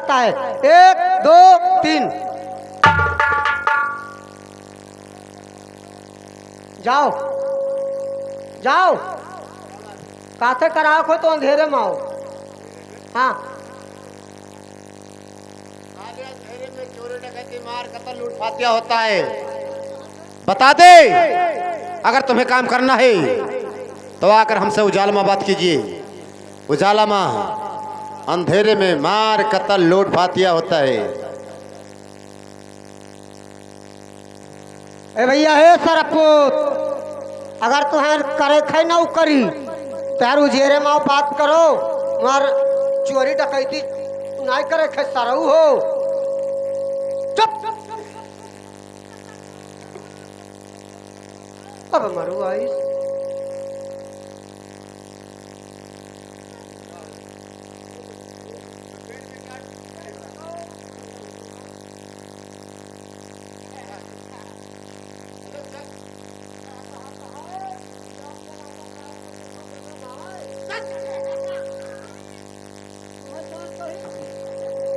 जाता है। 1 2 3 जाओ जाओ, काथे कराओ को तो अंधेरे में आओ। हाँ अंधेरे में चोरी डकैती मार कत्ल लूटफातिया होता है। बता दे, अगर तुम्हें काम करना है तो आकर हमसे उजाला में बात कीजिए। उजाला में अंधेरे में मार कत्ल लूटफातिया होता है। ए भैया हे सरपूत, अगर तुम्हें करे खे ना करी तार उजेरे में बात करो, मार चोरी डकैती नहीं करे खे सरऊ हो। चुप अब मरू आई।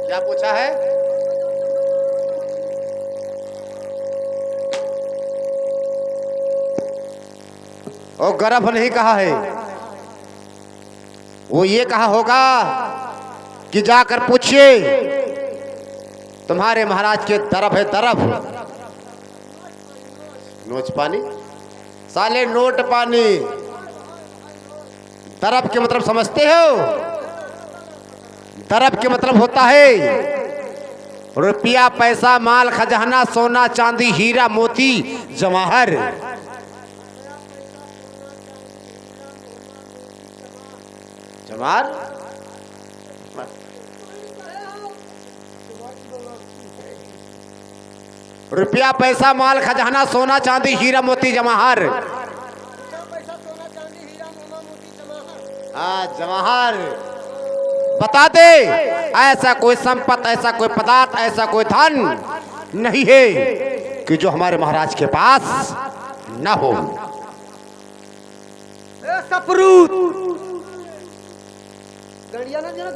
क्या पूछा है? और गर्भ नहीं कहा है, वो ये कहा होगा कि जाकर पूछिए तुम्हारे महाराज के तरफ है तरफ। नोच पानी साले, नोट पानी। तरफ के मतलब समझते हो? तरफ के मतलब होता है रुपया, पैसा, माल, खजाना, सोना, चांदी, हीरा, मोती, जवाहर। जवाहर रुपया, पैसा, माल, खजाना, सोना, चांदी, हीरा, मोती, जवाहर। हाँ, जवाहर। बता दे, ऐसा कोई संपत्ति, ऐसा कोई पदार्थ, ऐसा कोई धन नहीं है कि जो हमारे महाराज के पास न हो। सपरूत गड़िया ना जरा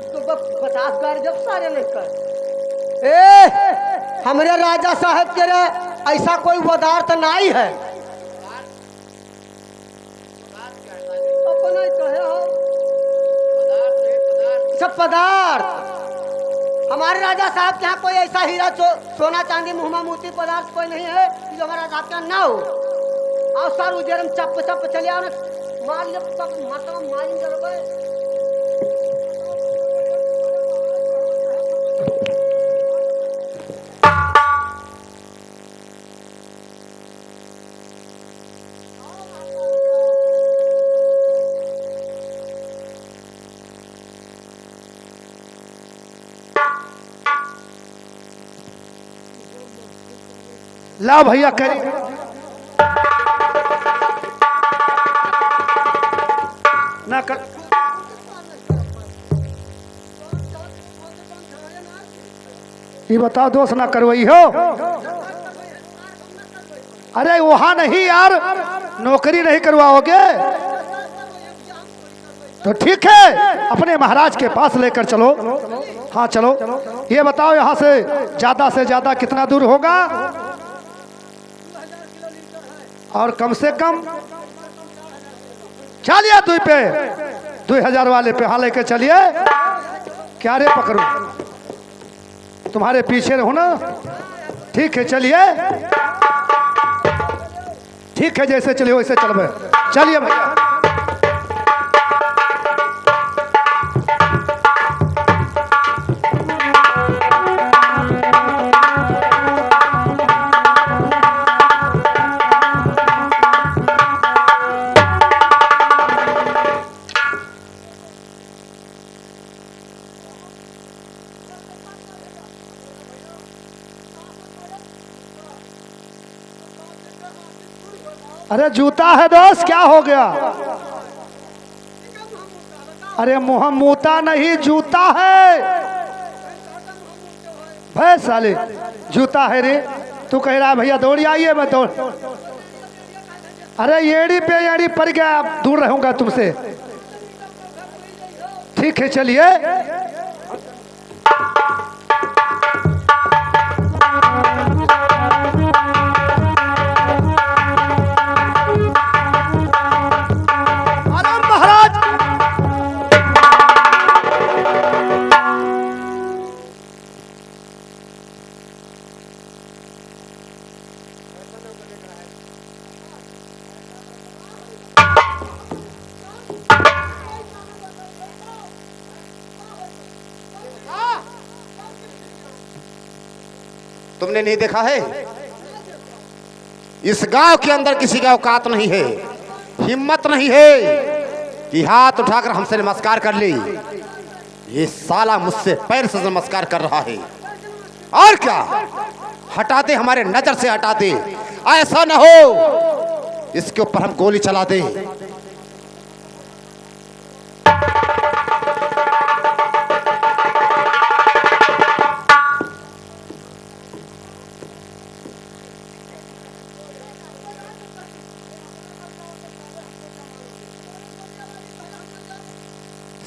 50 बार जब सारे नहीं कर। हमारे राजा साहब तेरे ऐसा कोई पदार्थ नहीं है। अपना ही कहे हो सब पदार्थ। हमारे राजा साहब के यहाँ कोई ऐसा हीरा सोना चांदी मुहमा मोती पदार्थ कोई नहीं है जो हमारा राजा का ना हो। आओ सर उजरम चप चप चले आओ ना, मार ले सब मतलब मारिंग जरूर। ला भैया करी ना कर। ये बताओ दोस्त ना करवाई हो? अरे वहां नहीं यार, नौकरी नहीं करवाओगे तो ठीक है, अपने महाराज के पास लेकर चलो। हाँ चलो। ये बताओ यहाँ से ज्यादा कितना दूर होगा? और कम से कम चलिए 2 पे 2000 वाले पे हाँ लेके चलिए। क्या रे पकड़ू, तुम्हारे पीछे रहो ना। ठीक है चलिए, ठीक है जैसे चलिए वैसे चलबे। चलिए भैया। अरे जूता है दोस्त, क्या हो गया? अरे मुँह मूता नहीं, जूता है भैंस साले, जूता है रे। तू कह रहा है भैया दौड़ी आइए, मैं दौड़। अरे एड़ी पे एड़ी पड़ गया, अब दूर रहूंगा तुमसे। ठीक है चलिए। तुमने नहीं देखा है? इस गांव के अंदर किसी का औकात नहीं है, हिम्मत नहीं है कि हाथ उठाकर हमसे नमस्कार कर ले। ये साला मुझसे पैर से नमस्कार कर रहा है। और क्या, हटा दे, हमारे नजर से हटा दे। ऐसा न हो इसके ऊपर हम गोली चला दे।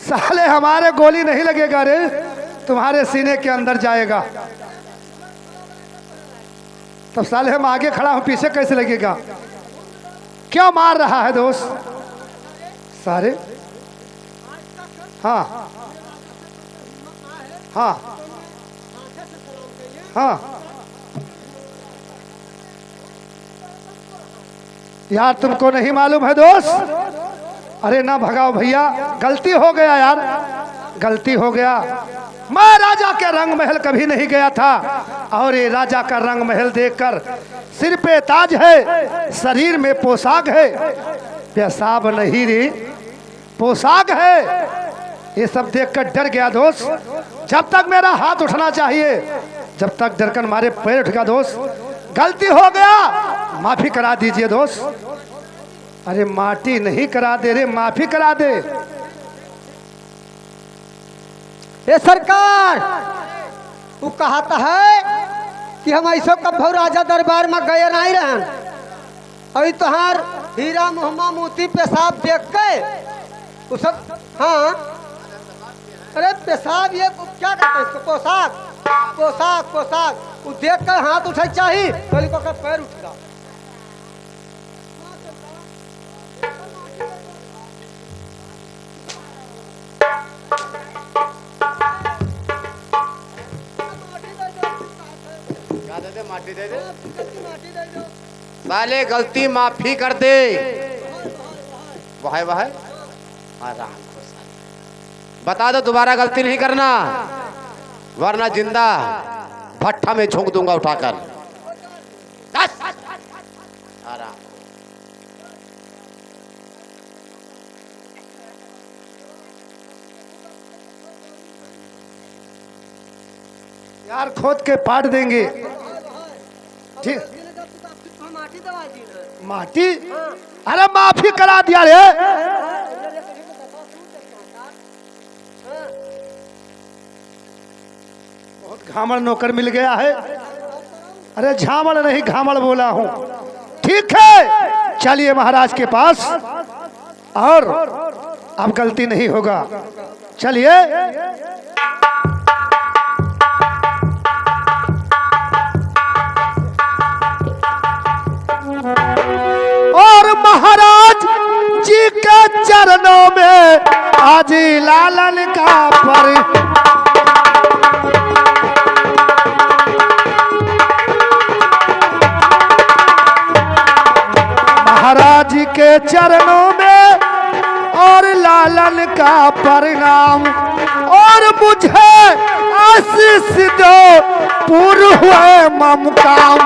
साले हमारे गोली नहीं लगेगा रे, तुम्हारे सीने के अंदर जाएगा। तब साले हम आगे खड़ा हूं, पीछे कैसे लगेगा? क्यों मार रहा है दोस्त? सारे हाँ हाँ हाँ यार, तुमको नहीं मालूम है दोस्त? अरे ना भगाओ भैया, गलती हो गया यार, गलती हो गया। मैं राजा के रंग महल कभी नहीं गया था, और ये राजा का रंग महल देखकर सिर पे ताज है, शरीर में पोशाक है, पेशाब नहीं रे पोशाक है। ये सब देखकर डर गया दोस्त। जब तक मेरा हाथ उठना चाहिए, जब तक डरकर मारे पैर उठ गया दोस्त। गलती हो गया, माफी करा दीजिए दोस्त। अरे माटी नहीं करा दे रे, माफी करा दे। ए सरकार, तू कहता है कि हम ऐसा कभू राजा दरबार में गए नहीं रहन। अभी तुहार हीरा मोहम्मा मोती पेशाब देख के वो सब, हाँ अरे पेशाब, ये क्या कहते हैं इसको? पोशाक पोशाक पोशाक। वो देख कर हाथ उठे चाहिए, गली को पैर उठ गया। माटी दे दे साले, गलती माफी कर दे। वाह वाह, आराम बता दो, दोबारा गलती नहीं करना, वरना जिंदा भट्ठा में झोंक दूंगा उठाकर। आराम। यार खोद के पाट देंगे। ठीक, माटी? अरे माफी करा दिया रे। बहुत घामड़ नौकर मिल गया है। अरे झामड़ नहीं, घामड़ बोला हूं। ठीक है, चलिए महाराज के पास, और अब गलती नहीं होगा। चलिए। और महाराज जी के चरणों में आज लालन का पर महाराज जी के चरणों में और लालन का परिणाम, और मुझे आशीष दो पूर्ण हुए ममकाम।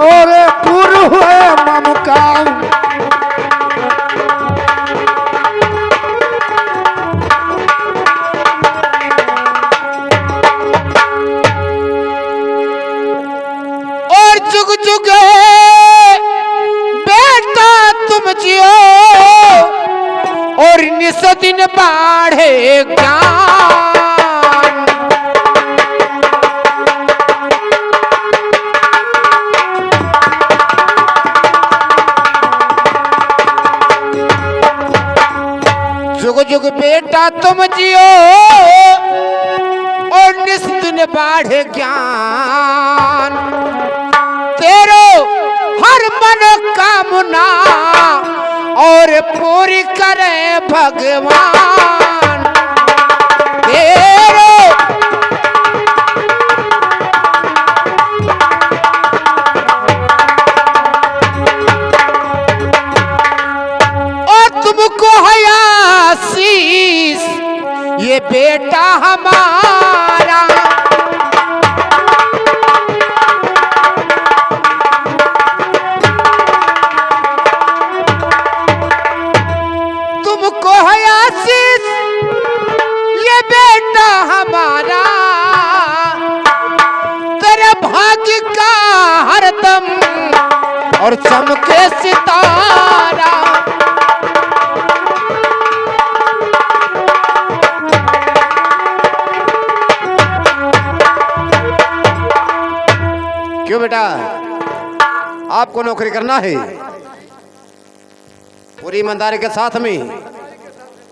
और पूर्ण हुए ममकाम। और जुग जुग बेटा तुम जियो, और निस दिन बाढ़े ज्ञान। जुग जुग बेटा तुम जियो, और निस दिन बाढ़े ज्ञान। तेरो हर मन कामना और पूरी करे भगवान। तेरो हे सितारा। क्यों बेटा, आपको नौकरी करना है पूरी ईमानदारी के साथ में,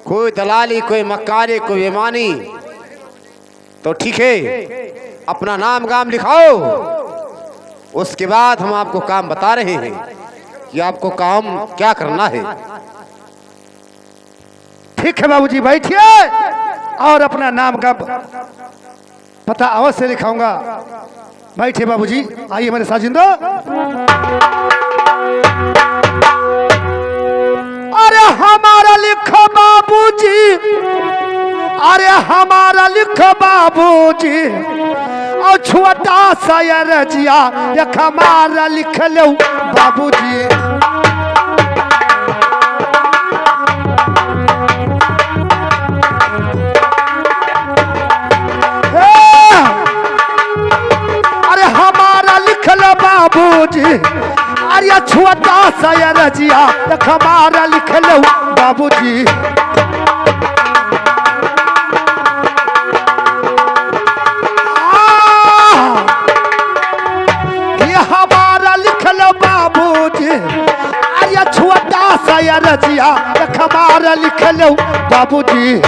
कोई दलाली, कोई मक्कारी, कोई बेईमानी, तो ठीक है अपना नाम गाम लिखाओ। उसके बाद हम आपको काम बता रहे हैं कि आपको काम क्या करना है। ठीक है बाबूजी, बैठिए और अपना नाम का पता अवश्य लिखाऊंगा। बैठिए बाबूजी, आइए मेरे साथ जिंदो। अरे हमारा लिखो बाबूजी, अरे हमारा लिखो बाबूजी, और छोटा सा ये रजिया एक हमारा लिख लो बाबूजी। अरे हमारा लिख लो बाबूजी, अरे छोटा सा ये रजिया एक हमारा लिख लो बाबूजी। छोटा सा या रजिया हमारा लिख लो बाबूजी।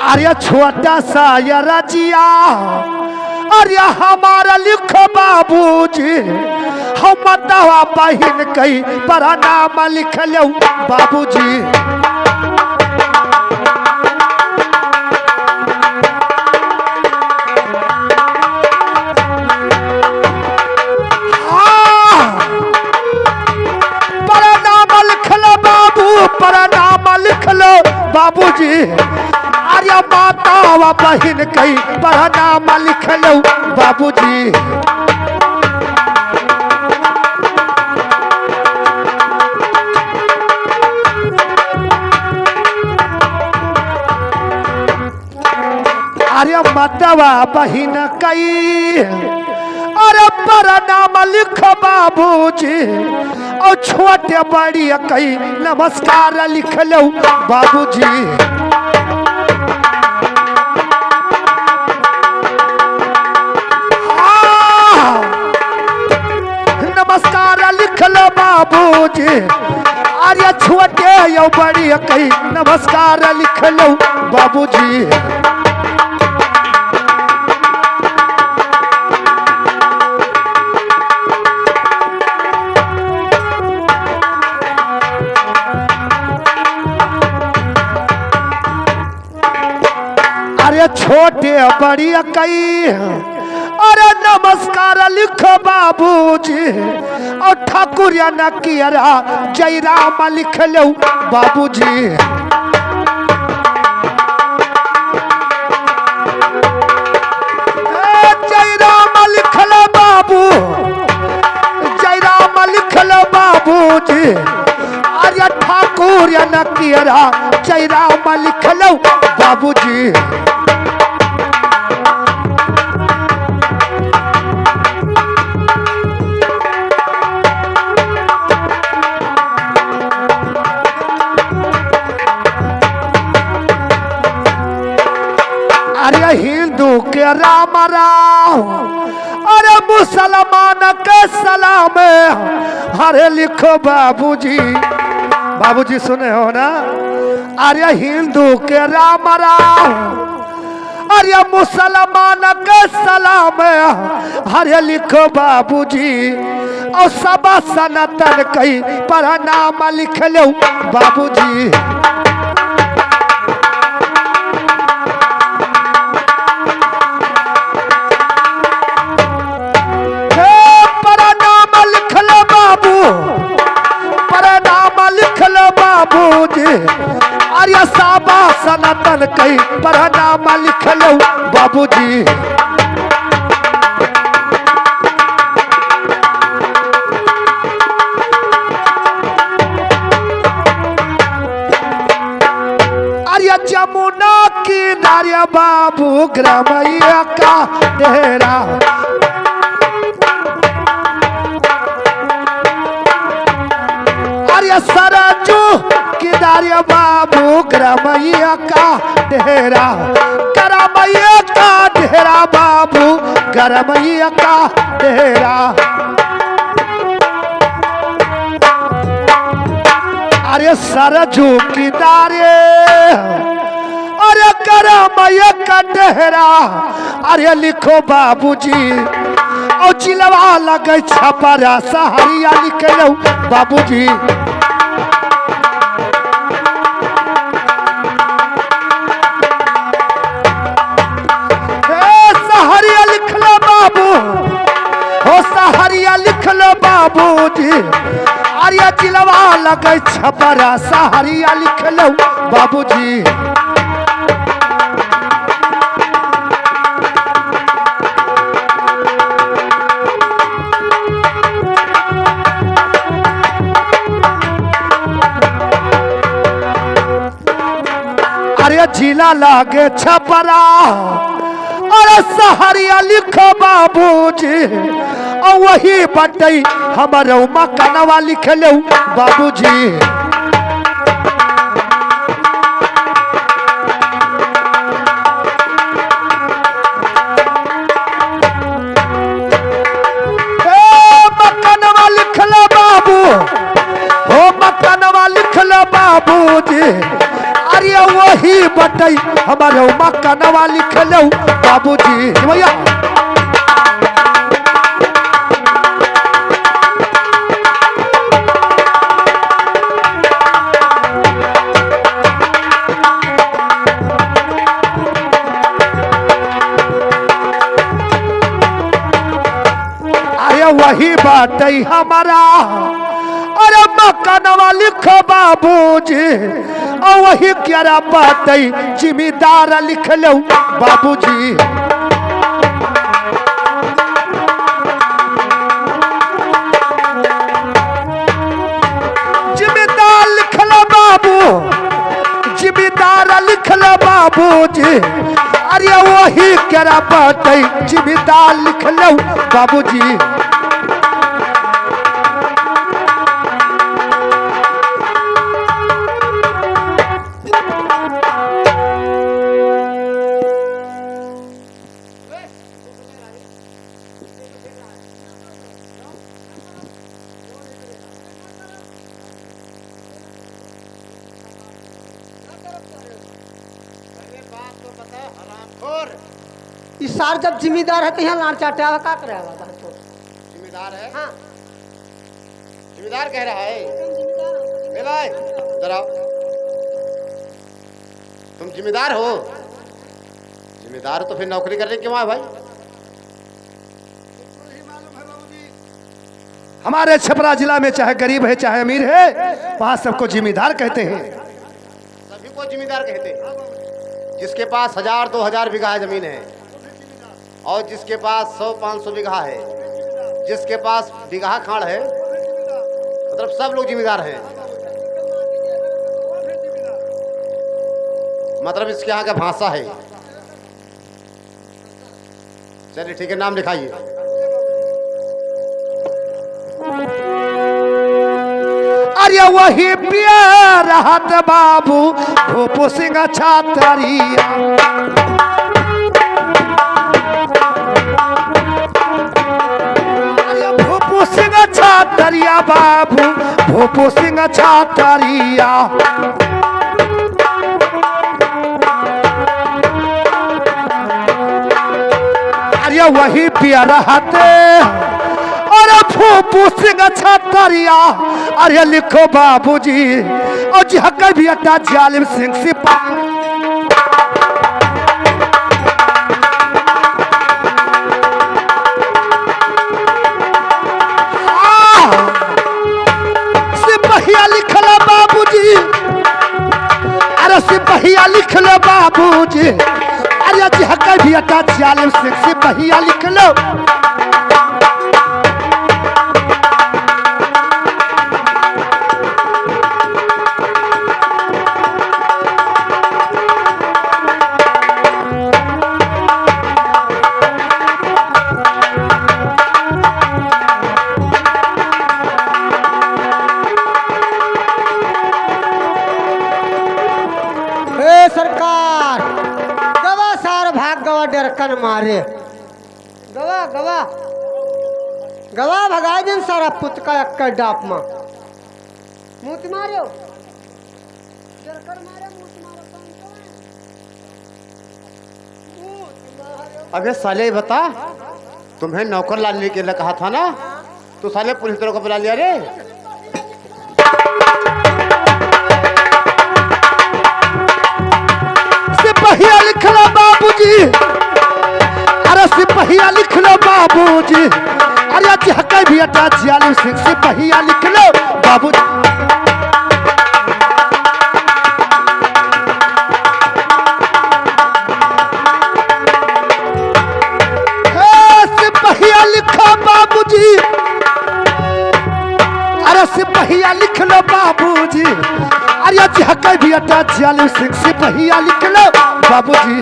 अरे छोटा सा या रजिया, अरे हमारा लिखो बाबूजी। हम दवा बहिन कई पर नाम लिख लो बाबूजी। परनाम लिख लो बाबूजी। अरे माता व बहिन कई परनाम लिख लो बाबूजी। अरे मतवा बहिन कई, अरे परनाम लिख बाबूजी। और छोटे बड़ी कई नमस्कार लिख लो बाबूजी। नमस्कार लिख लो बाबूजी। अरे छोटे यो बड़ी कई नमस्कार लिख लो बाबूजी। अरे छोटे बड़ी कई, अरे नमस्कार लिखो बाबूजी। और ठाकुर या नकियरा जय राम लिख लो बाबूजी। जय राम लिख लो बाबू, जय राम लिख लो बाबूजी। अरे ठाकुर या नकियरा जय राम लिख लो बाबूजी। अरे हिंदू के राम राम, अरे मुसलमान के सलाम। अरे लिखो बाबूजी, बाबूजी सुने हो ना। अरे हिंदू के राम राम, अरे मुसलमान के सलाम। अरे लिखो बाबूजी, और सब सनातन कई प्रणाम लिख लो बाबूजी। अरे साबा सनातन कई प्रणाम लिख लो बाबूजी। अरे जमुना चौकीदार बाबू ग्रामैया का डेरा। अरे सारा चौकीदार बाबू ग्रामैया का डेरा, ग्रामैया का डेरा बाबू ग्रामैया का डेरा। अरे सारा चौकीदार अरे ग्रामैया का डेरा। अरे लिखो बाबूजी और चिलवा लगे छपरा सहरिया लिख लो बाबूजी। सहरिया लिख लो बाबू, हो सहरिया लिख लो बाबूजी। अरे चिलवा लगे छपरा सहरिया लिख लो बाबूजी। अरे जिला लागे छपरा, अरे सहरिया लिखो बाबूजी। और वही बटई हमारे मकनवा लिख लो बाबूजी। मकनवा लिख लो बाबू, हो मकनवा लिख लो बाबूजी। अरे वही बटई हमारे मकनवा लिख लो बाबूजी। भैया वही बाटई हमारा, अरे मकनवा लिखो बाबूजी। और वही क्या बाटई जिम्मेदार लिख लो बाबूजी। जिम्मेदार लिख लो बाबू, जिम्मेदार लिख लो बाबूजी। अरे वही क्या बाटई जिम्मेदार लिख लो बाबूजी। इस सार जब जिम्मेदार है तो यहाँ लाड़ चाटे आवा का करे आवा तो जिम्मेदार है। हाँ जिम्मेदार कह रहा है। ए भाई इधर आओ। तुम जिम्मेदार हो? जिम्मेदार हो तो फिर नौकरी करने क्यों आए भाई? हमारे छपरा जिला में चाहे गरीब है चाहे अमीर है, वहां सबको जिम्मेदार कहते हैं। सभी को जिम्मेदार कहते हैं। जिसके पास 1000-2000 बीघा जमीन है और जिसके पास 100-500 बीघा है, जिसके पास बीघा खाड़ है, मतलब सब लोग जिम्मेदार हैं। मतलब इसके यहाँ का भाषा है। चलिए ठीक है, नाम लिखाइए। अरे वही प्यार हाथ बाबू भूपू सिंह छातरिया। अरे भूपू सिंह छातरिया बाबू भूपू सिंह छातरिया। अरे वही प्यार हाथ अरे फूफू सिंह छातरिया। अरे लिखो बाबूजी और जहकर भी अटा जालिम सिंह सिपाही। सिपहिया लिख लो बाबूजी। अरे सिपहिया लिख लो बाबूजी। अरे जहकर भी अटा जालिम सिंह सिपहिया लिख लो। डरकन मारे गवा गवा गवा भगाए दिन सारा पुत का अक्कर डाप मां मुँह मारो डरकन मारे मुँह मारो अबे साले बता, तुम्हें नौकर लाने के लिए कहा था ना, तो साले पुलिस वालों को बुला लिया रे। सिपहिया लिख लो बाबूजी, अरे सिपहिया लिख लो बाबूजी, अरे झका भी अटा जियालू सिंह सिपहिया लिख लो बाबूजी। सिपहिया लिखो बाबूजी, अरे सिपहिया लिख लो बाबूजी, अरे झका भी अटा जियालू सिंह सिपहिया लिख लो बाबूजी।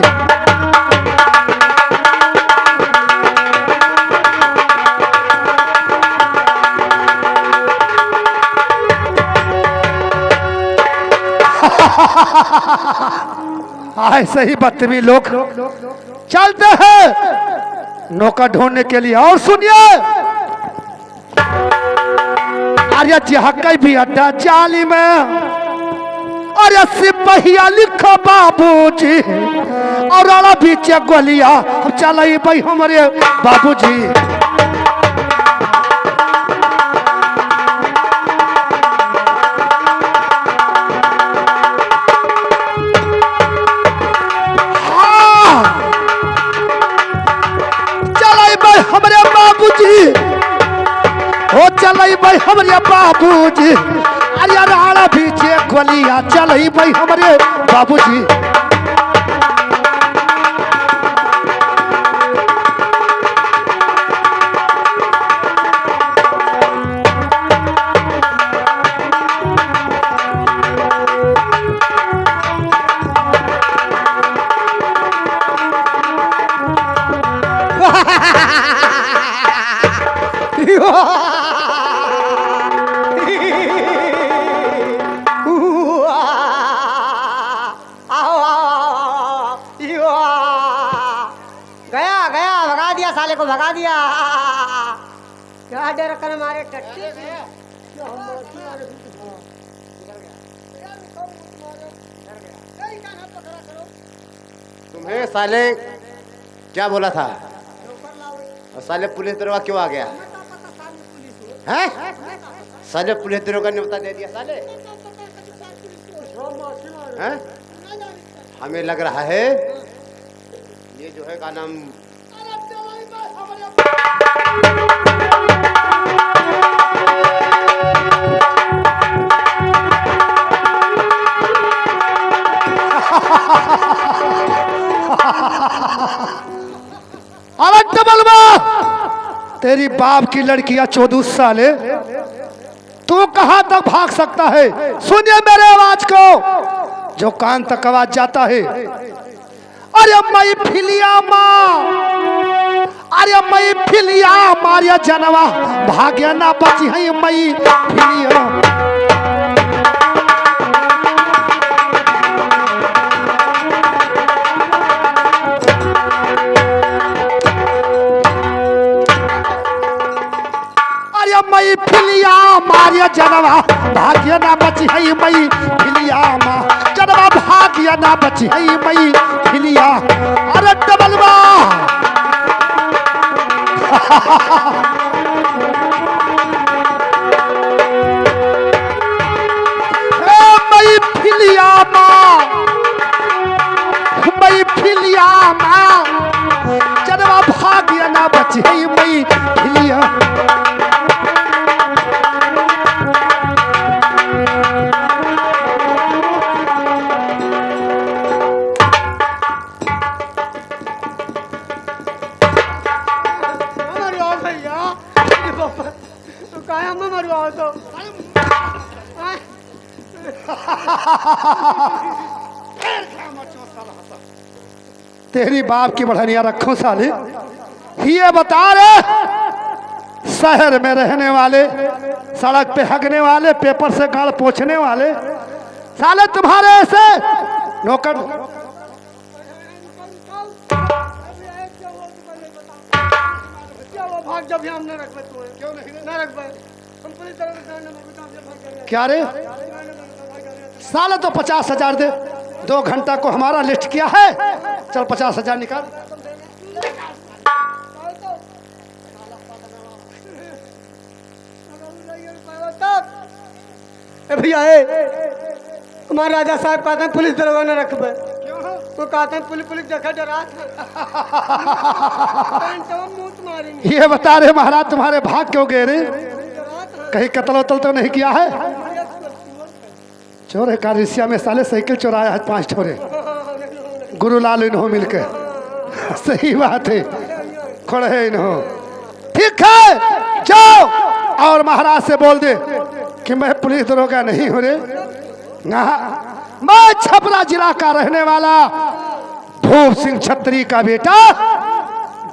ऐसे ही बदतमीज लोग चलते हैं नौका ढूंढने के लिए। और सुनिए, अरे जहक भी अड्डा जाली में, अरे सिपहिया लिखो बाबूजी, और अड़ा बीचे गोलिया चल भाई हमारे बाबूजी। हमारे बाबूजी हो चलई भाई हमारे बाबूजी, अरे राणा बीचे गोलियां चलई भाई हमारे बाबूजी। गया गया भगा दिया साले को भगा दिया। क्या डर कर मारे टट्टी तुम्हें साले क्या बोला था, और साले पुलिस दरोगा क्यों आ गया है? साले पुलिस दरोगा ने बता दे दिया साले हैं? हमें लग रहा है ये जो है का नाम अरे डबलवा, तेरी बाप की लड़कियां 14 साल है, तू कहां तक भाग सकता है? सुनिए मेरे आवाज को, जो कान तक आवाज जाता है। अरे मई फिलिया माँ, अरे मई फिलिया मारिया जनवा भाग्य ना बची है मई फिलिया। मई फिलिया मारिया जनवा भाग्य ना बची है मई फिलिया माँ, जनवा भाग्य ना बची है मई फिलिया। अरे डबलवा मई फिलिया माँ, मई फिलिया माँ, जनवा भाग्य ना बची है मई फिलिया। तेरी बाप की बढ़निया रखो साले। ये बता रहे शहर में रहने वाले, सड़क पे हगने वाले, पेपर से गाल पोंछने वाले साले तुम्हारे ऐसे नौकर क्या वो भाग जब हम न रखबे तू क्यों नहीं न रखबे हम पुलिस दरोगा साहब ने बता दिया भाग गया क्या रे साले तो 50,000 दे 2 घंटा को हमारा लिस्ट किया है चल 50,000 निकाल ए भैया हमारे राजा साहब कहते हैं पुलिस दरोगा न रखबे वो कहते हैं पुलिस देखा डरात है मूत मारेंगे ये बता रहे महाराज तुम्हारे भाग क्यों गए रे कहीं कत्ल वतल तो नहीं किया है चोर है कारिसिया में साले साइकिल चुराया है 5 छोरे गुरुलाल इन्हों मिलकर सही बात है खड़े इन्हों ठीक है जाओ और महाराज से बोल दे कि मैं पुलिस दरोगा नहीं हूं रे मैं छपरा जिला का रहने वाला धूप सिंह छत्री का बेटा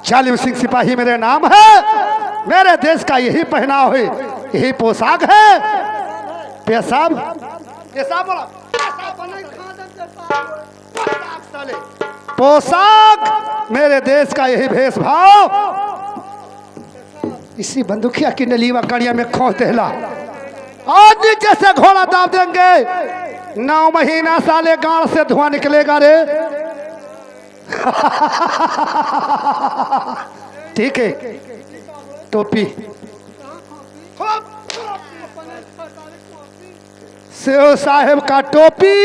जालिम सिंह सिपाही मेरे नाम है मेरे देश का यही पहनाव है यही पोशाक है पेशाब पेशाब बोला पोशाक मेरे देश का यही भेषभाव इसी बंदूकिया की नलीवा कड़िया में खोस देला और नीचे से घोड़ा दाब देंगे 9 महीना साले गांड से धुआं निकलेगा रे ठीक है टोपी सेव साहेब का टोपी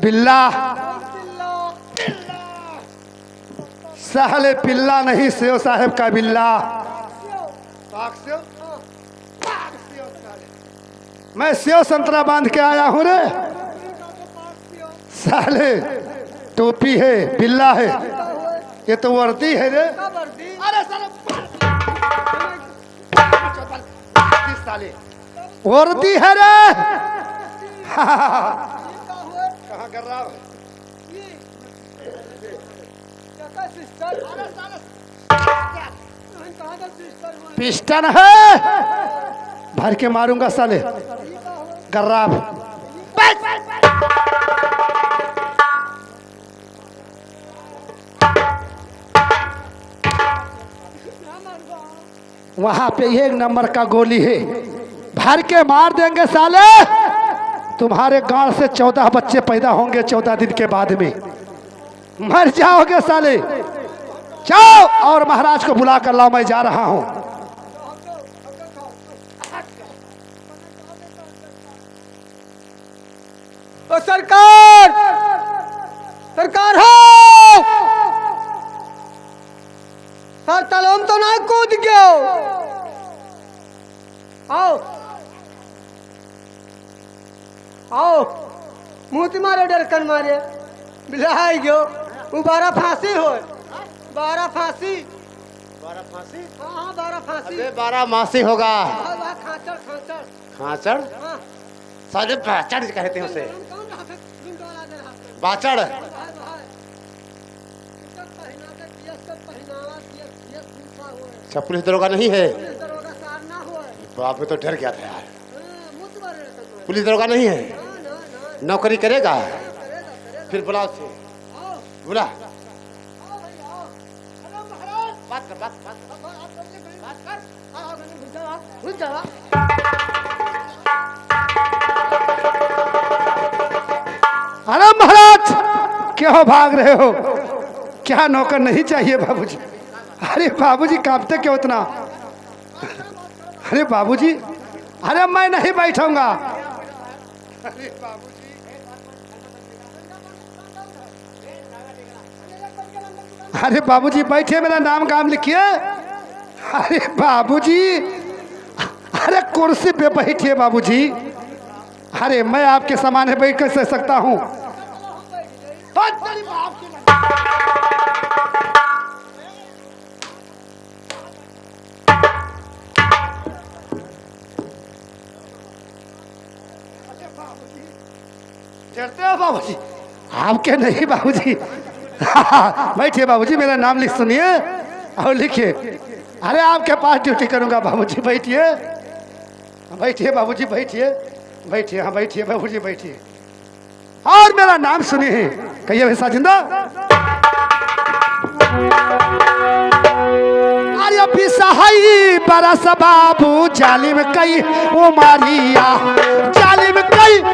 बिल्ला साले पिल्ला नहीं सेव साहेब का बिल्ला मैं सेव संतरा बांध के आया हूं रे साले टोपी है बिल्ला है ये तो वर्दी है रे अरे साले वर्दी है रे कहाँ कर रहा है पिस्टन है भर के मारूंगा साले गर्राब वहां पे 1 नंबर का गोली है भर के मार देंगे साले तुम्हारे गांव से 14 बच्चे पैदा होंगे 14 दिन के बाद में मर जाओगे साले जाओ और महाराज को बुला कर लाओ मैं जा रहा हूं ओ सरकार सरकार हो सर तलोम तो ना कूद गयो आओ आओ मुँह मारे डरकन मारे बिलाई गयो बारा फांसी हो 12 फांसी 12 फांसी हाँ 12 फांसी अबे 12 मासी होगा खाचर खाचर खाचड़ हाँ साले बाचड़ कहते हैं उसे बाचड़ अच्छा पुलिस दरोगा नहीं है बाप में तो डर गया था यार पुलिस दरोगा नहीं है नौकरी करेगा फिर बुलाओ से बुला बात कर अरे महाराज क्यों भाग रहे हो क्या नौकर नहीं चाहिए बाबूजी अरे बाबूजी कांपते क्यों इतना अरे बाबूजी अरे मैं नहीं बैठूंगा अरे बाबूजी बैठिए मेरा नाम काम लिखिए अरे बाबूजी अरे कुर्सी पे बैठिए बाबूजी अरे मैं आपके सामने बैठ कर सह सकता हूँ डरते हो बाबूजी आपके नहीं बाबूजी बैठिए बाबूजी मेरा नाम लिख सुनिए और लिखिए अरे आपके पास ड्यूटी करूंगा बाबूजी बैठिए बैठिए बाबूजी बैठिए बैठिए हाँ बैठिए बाबूजी बैठिए और मेरा नाम सुनिए कहिए भैसा जिंदा बिसहई बरस बाबू जालिम कई उमारिया, जालिम कई